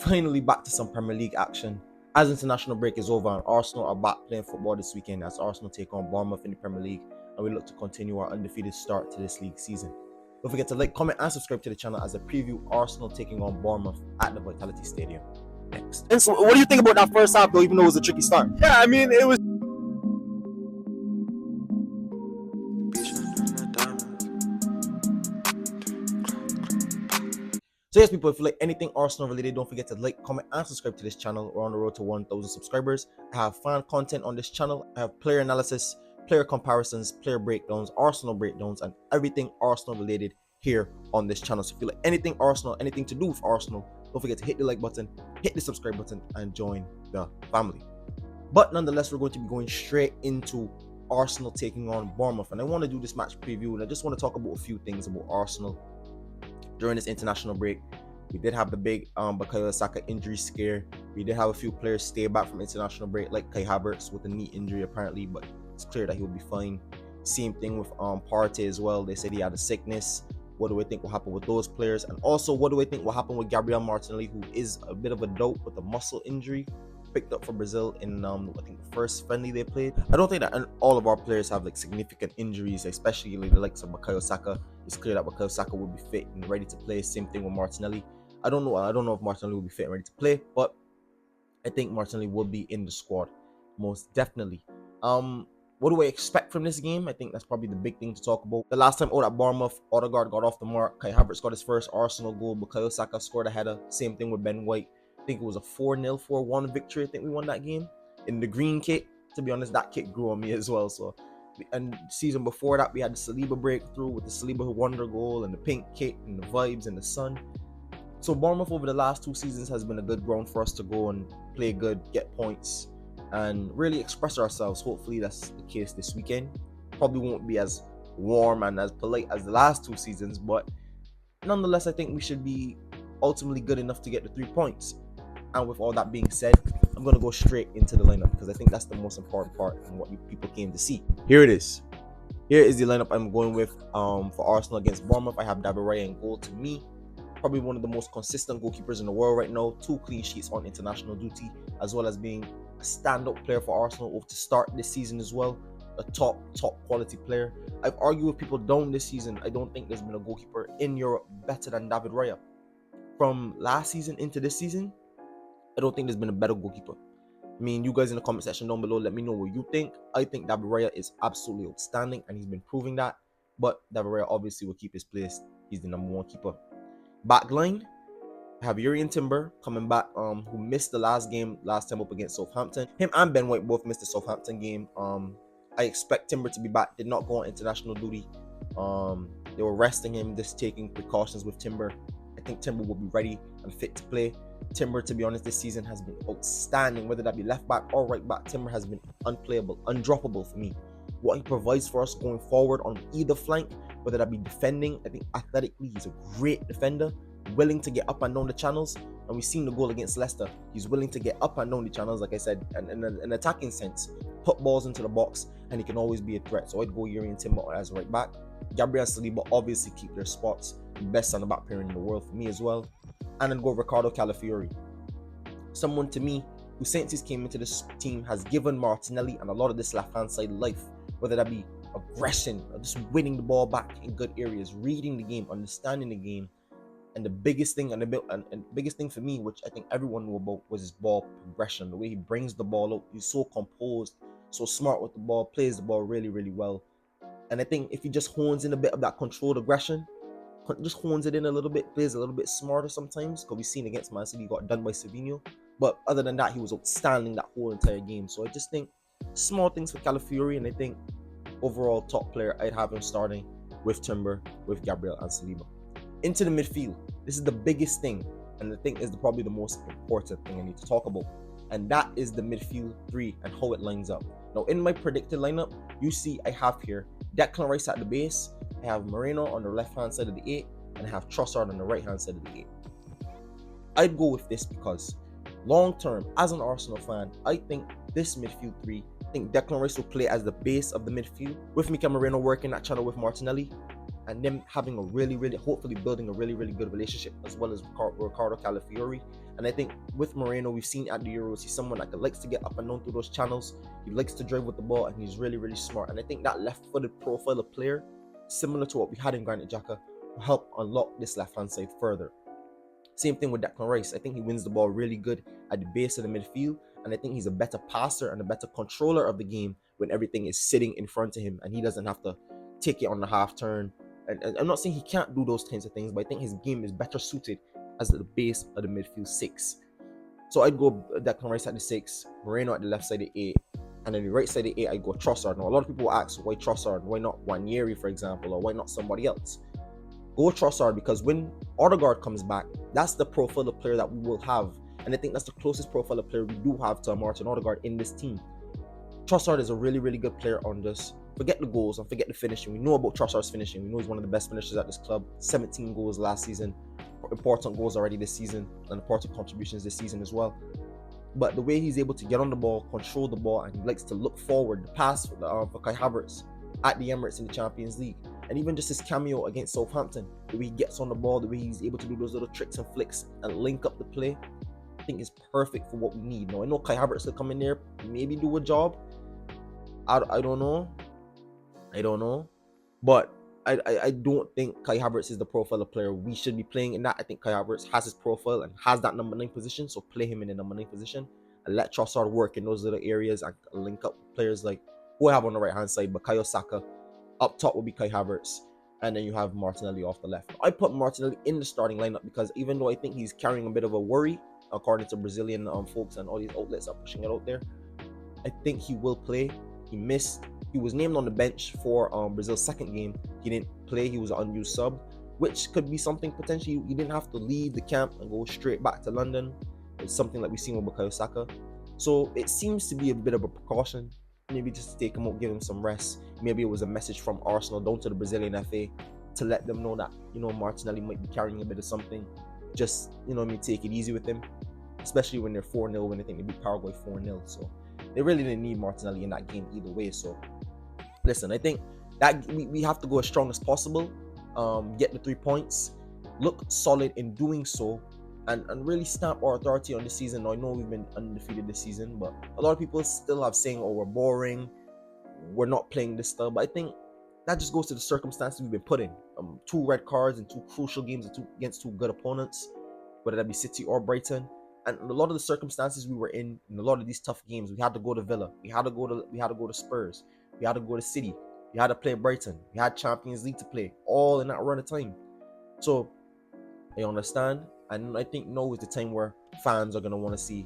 finally back to some Premier League action. As international break is over and Arsenal are back playing football this weekend as Arsenal take on Bournemouth in the Premier League, and we look to continue our undefeated start to this league season. Don't forget to like, comment and subscribe to the channel as I preview Arsenal taking on Bournemouth at the Vitality Stadium next. And so what do you think about that first half though, even though it was a tricky start? Yeah, I mean, it was... So yes, people, if you like anything Arsenal related, don't forget to like, comment, and subscribe to this channel. We're on the road to 1,000 subscribers. I have fan content on this channel. I have player analysis, player comparisons, player breakdowns, Arsenal breakdowns, and everything Arsenal related here on this channel. So if you like anything Arsenal, anything to do with Arsenal, don't forget to hit the like button, hit the subscribe button, and join the family. But nonetheless, we're going to be going straight into Arsenal taking on Bournemouth. And I want to do this match preview, and I just want to talk about a few things about Arsenal. During this international break, we did have the big Bukayo Saka injury scare. We did have a few players stay back from international break, like Kai Havertz with a knee injury apparently, but it's clear that he'll be fine. Same thing with Partey as well. They said he had a sickness. What do we think will happen with those players? And also, what do I think will happen with Gabriel Martinelli, who is a bit of a dope with a muscle injury, picked up for Brazil in I think the first friendly they played. I don't think that all of our players have like significant injuries, especially like the likes of Bukayo Saka. It's clear that Bukayo Saka will be fit and ready to play. Same thing with Martinelli. I don't know if Martinelli will be fit and ready to play, but I think Martinelli will be in the squad most definitely. What do I expect from this game? I think that's probably the big thing to talk about. The last time out at Bournemouth, Odegaard got off the mark. Kai Havertz got his first Arsenal goal. Bukayo Saka scored a header. Same thing with Ben White. I think it was a 4-0, 4-1 victory. I think we won that game in the green kit. To be honest, that kit grew on me as well. So, and season before that, we had the Saliba breakthrough with the Saliba wonder goal and the pink kit and the vibes and the sun. So Bournemouth over the last 2 seasons has been a good ground for us to go and play good, get points, and really express ourselves. Hopefully that's the case this weekend. Probably won't be as warm and as polite as the last 2 seasons, but nonetheless, I think we should be ultimately good enough to get the 3 points. And with all that being said, I'm going to go straight into the lineup because I think that's the most important part and what you people came to see. Here it is. Here is the lineup I'm going with for Arsenal against Bournemouth. I have David Raya in goal. To me, probably one of the most consistent goalkeepers in the world right now. 2 clean sheets on international duty, as well as being a stand-up player for Arsenal to start this season as well. A top quality player. I've argued with people down this season. I don't think there's been a goalkeeper in Europe better than David Raya. From last season into this season, I don't think there's been a better goalkeeper. I mean, you guys in the comment section down below, let me know what you think. I think David Raya is absolutely outstanding, and he's been proving that. But David Raya obviously will keep his place. He's the #1 keeper. Backline, I have Yuri and Timber coming back, who missed the last time up against Southampton. Him and Ben White both missed the Southampton game. I expect Timber to be back. Did not go on international duty. They were resting him, just taking precautions with Timber. I think Timber will be ready and fit to play. Timber, to be honest, this season has been outstanding, whether that be left back or right back. Timber has been unplayable, undroppable for me. What he provides for us going forward on either flank, whether that be defending, I think athletically he's a great defender, willing to get up and down the channels. And we've seen the goal against Leicester. He's willing to get up and down the channels, like I said, and in an attacking sense, put balls into the box, and he can always be a threat. So I'd go Yuri and Timber as right back. Gabriel and Saliba obviously keep their spots. Best on the back pairing in the world for me as well. And then go Ricardo Calafiori. Someone to me who since he came into this team has given Martinelli and a lot of this left-hand side life, whether that be aggression, or just winning the ball back in good areas, reading the game, understanding the game. And the biggest thing biggest thing for me, which I think everyone knew about, was his ball progression. The way he brings the ball out. He's so composed, so smart with the ball, plays the ball really, really well. And I think if he just hones in a bit of that controlled aggression, just hones it in a little bit, plays a little bit smarter sometimes, because we've seen against Man City, he got done by Savinho. But other than that, he was outstanding that whole entire game. So I just think small things for Calafiori, and I think overall top player, I'd have him starting with Timber, with Gabriel and Saliba. Into the midfield, this is the biggest thing, and I think is probably the most important thing I need to talk about, and that is the midfield 3 and how it lines up. Now, in my predicted lineup, you see I have here Declan Rice at the base, I have Moreno on the left-hand side of the 8, and I have Trossard on the right-hand side of the 8. I'd go with this because long-term, as an Arsenal fan, I think this midfield 3, I think Declan Rice will play as the base of the midfield, with Mikel Moreno working that channel with Martinelli, and them having a really, hopefully building a really good relationship, as well as Ricardo Calafiori. And I think with Moreno, we've seen at the Euros, he's someone that likes to get up and down through those channels. He likes to drive with the ball, and he's really smart. And I think that left-footed profile of player, similar to what we had in Granit Xhaka, will help unlock this left-hand side further. Same thing with Declan Rice. I think he wins the ball really good at the base of the midfield, and I think he's a better passer and a better controller of the game when everything is sitting in front of him and he doesn't have to take it on the half turn. And I'm not saying he can't do those kinds of things, but I think his game is better suited as the base of the midfield 6. So I'd go Declan Rice at the 6, Moreno at the left side of 8, and then the right side of 8, I'd go Trossard. Now, a lot of people ask, why Trossard? Why not Nwaneri, for example, or why not somebody else? Go Trossard, because when Odegaard comes back, that's the profile of player that we will have. And I think that's the closest profile of player we do have to Martin Odegaard in this team. Trossard is a really good player on this. Forget the goals and forget the finishing. We know about Trossard's finishing. We know he's one of the best finishers at this club. 17 goals last season. Important goals already this season, and important contributions this season as well. But the way he's able to get on the ball, control the ball, and he likes to look forward, the pass for Kai Havertz at the Emirates in the Champions League, and even just his cameo against Southampton, the way he gets on the ball, the way he's able to do those little tricks and flicks and link up the play, I think is perfect for what we need. Now, I know Kai Havertz will come in there, maybe do a job. I don't know. But I don't think Kai Havertz is the profile of player we should be playing in that. I think Kai Havertz has his profile and has that number 9 position, so play him in the number 9 position and let Trossard work in those little areas and link up players like who I have on the right hand side, Bukayo Saka. Up top will be Kai Havertz, and then you have Martinelli off the left. I put Martinelli in the starting lineup because even though I think he's carrying a bit of a worry, according to Brazilian folks and all these outlets are pushing it out there, I think he will play. He was named on the bench for Brazil's second game. He didn't play. He was an unused sub, which could be something potentially. He didn't have to leave the camp and go straight back to London. It's something like we've seen with Bukayo Saka. So it seems to be a bit of a precaution. Maybe just to take him out, give him some rest. Maybe it was a message from Arsenal down to the Brazilian FA to let them know that, Martinelli might be carrying a bit of something. Just, take it easy with him, especially when they're 4-0, when they think they beat Paraguay 4-0. So they really didn't need Martinelli in that game either way. So listen, I think that we have to go as strong as possible, get the 3 points, look solid in doing so, and really stamp our authority on this season. Now, I know we've been undefeated this season, but a lot of people still have saying, we're boring, we're not playing this stuff. But I think that just goes to the circumstances we've been put in. 2 red cards in 2 crucial games against 2 good opponents, whether that be City or Brighton. And a lot of the circumstances we were in a lot of these tough games, we had to go to Villa, we had to go to Spurs, we had to go to City, we had to play Brighton, we had Champions League to play, all in that run of time. So I understand, and I think now is the time where fans are gonna want to see,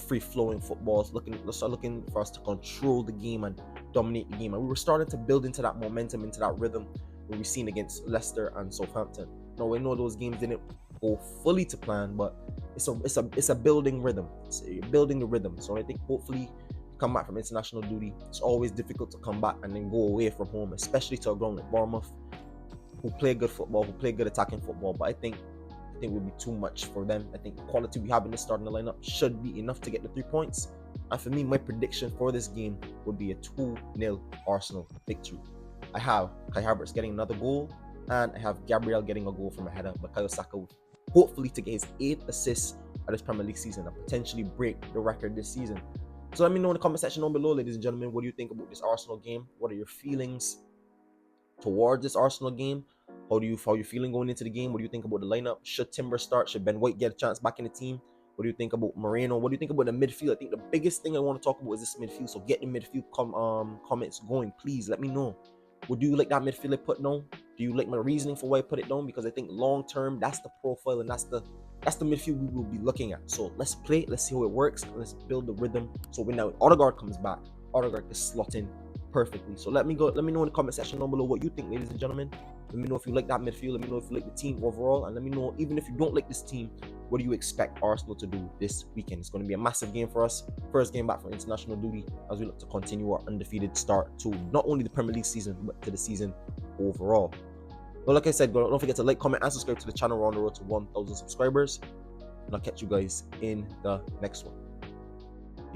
free-flowing football, looking for us to control the game and dominate the game. And we were starting to build into that momentum, into that rhythm when we seen against Leicester and Southampton. Now, I know those games didn't go fully to plan, but it's a building rhythm. You're building the rhythm. So I think hopefully come back from international duty. It's always difficult to come back and then go away from home, especially to a ground like Bournemouth, who play good football, who play good attacking football. But I think it would be too much for them. I think the quality we have in the starting lineup should be enough to get the 3 points. And for me, my prediction for this game would be a 2-0 Arsenal victory. I have Kai Havertz getting another goal, and I have Gabriel getting a goal from a header. Bukayo Saka hopefully to get his 8th assist of this Premier League season and potentially break the record this season. So let me know in the comment section down below, ladies and gentlemen, what do you think about this Arsenal game? What are your feelings towards this Arsenal game? How you feeling going into the game? What do you think about the lineup? Should Timber start? Should Ben White get a chance back in the team? What do you think about Moreno? What do you think about the midfield? I think the biggest thing I want to talk about is this midfield. So get the midfield comments going, please. Let me know. Would you like that midfield I put down? Do you like my reasoning for why I put it down? Because I think long term, that's the profile and that's the midfield we will be looking at. So let's play. Let's see how it works. Let's build the rhythm. So when now Odegaard comes back, Odegaard is slotting perfectly. So let me know in the comment section down below what you think, ladies and gentlemen. Let me know if you like that midfield. Let me know if you like the team overall. And let me know, even if you don't like this team, what do you expect Arsenal to do this weekend? It's going to be a massive game for us. First game back from international duty as we look to continue our undefeated start to not only the Premier League season, but to the season overall. Well, like I said, don't forget to like, comment, and subscribe to the channel. We're on the road to 1,000 subscribers. And I'll catch you guys in the next one.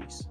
Peace.